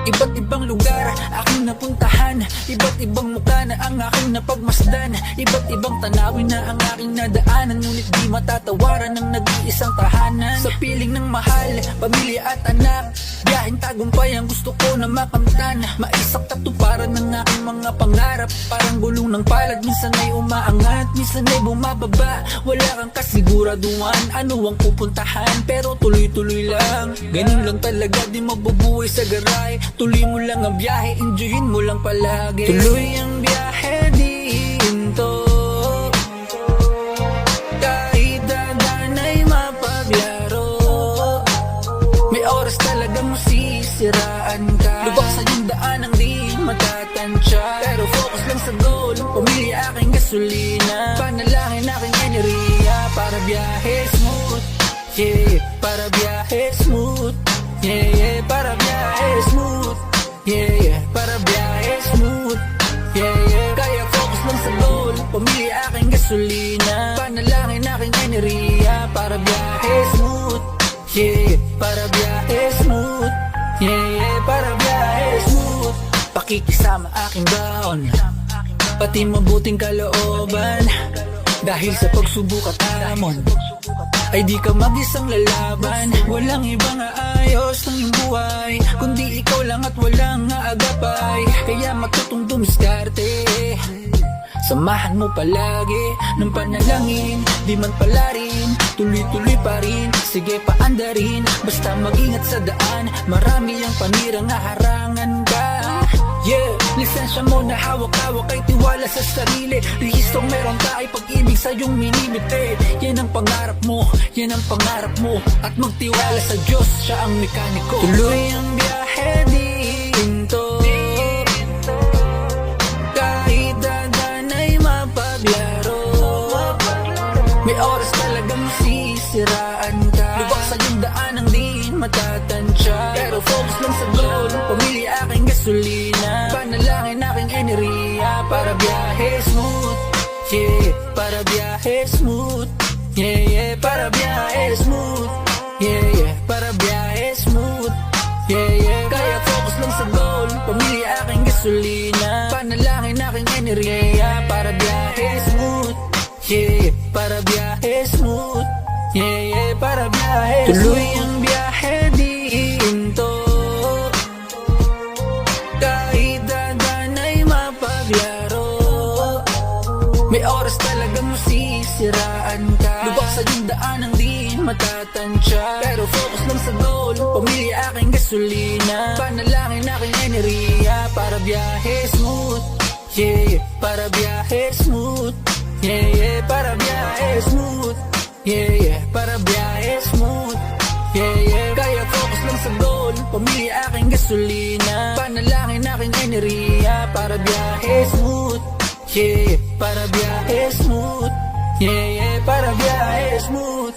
Iba't ibang lugar aking napuntahan, iba't ibang mukha na ang aking napagmasdan, iba't ibang tanawin na ang aking nadaanan, ngunit di matatawaran ng nag-iisang tahanan. Sa piling ng mahal, pamilya at anak, biyaheng tagumpay ang gusto ko na makamtan. Maisak katuparan ng aking mga pangarap, parang gulong ng palad, minsan ay umaangat, minsan ay bumababa. Wala kang kasiguraduhan, ano ang pupuntahan, pero tuloy-tuloy lang. Ganun lang talaga, di mabubuhay sa garay. Tuloy mo lang ang biyahe, enjoyin mo lang palagi. Tuloy ang biyahe dito, kahit dadan ay mapaglaro. May oras talaga masisiraan ka, lubak sa yung daan ang di matatansya. Pero focus lang sa goal, pumili aking gasolina, panalangin aking enerhiya para biyahe smooth. Yeah, para biyahe smooth. Yeah, yeah, para biyahe smooth. Yeah, yeah, para biyahe smooth. Yeah, yeah, kaya focus lang sa goal, pumili aking gasolina, panalangin aking enerhiya para biyahe smooth. Yeah, para biyahe smooth. Yeah, yeah, para biyahe smooth. Pakikisama aking baon, pati mabuting kalooban, dahil sa pagsubok at hamon ay di ka mag-isang lalaban. Walang ibang aayos ng iyong buhay, kundi ikaw lang at walang aagapay. Kaya matutong dumiskarte, samahan mo palagi ng panalangin, di man pala rin, tuloy-tuloy pa rin. Sige paandarin, basta mag-ingat sa daan, marami ang panirang haharangan ka. Yeah, lisensya mo na hawak-hawak ay tiwala sa sarili. Rehistrong meron ka ay pag-ibig sa iyong minimite. Yan ang pangarap mo, yan ang pangarap mo, at magtiwala sa Diyos, siya ang mekaniko. Tuloy ang biyahe dito, kahit dadan ay mapaglaro. May oras talaga masisiraan ka, lubak sa iyong daan ang di matatansya. Pero focus lang sa goal, pumili aking gasolina, panalangin aking enerhiya para biyahe smooth. Yeah, para biyahe smooth. Yeah, yeah, para biyahe smooth. Yeah, yeah, para biyahe smooth. Yeah, yeah, kaya focus lang sa goal, pumili aking gasolina, panalangin aking enerhiya para biyahe smooth. Yeah, para biyahe smooth. Yeah, yeah, para biyahe smooth. Tuloy ang biyahe dito, kahit dadan ay mapaglaro. May oras talaga masisiraan ka, lubak sa yung daan ang di matatansya. Pero focus lang sa goal, pumili aking gasolina, panalangin aking enerhiya para biyahe smooth. Yeah, para biyahe smooth. Yeah, yeah, para biyahe smooth. Yeah, yeah, para biyahe smooth. Yeah, yeah, kaya focus lang sa goal, pumili aking gasolina, panalangin aking enerhiya para biyahe smooth. Yeah, para biyahe smooth. Yeah, yeah, para biyahe smooth.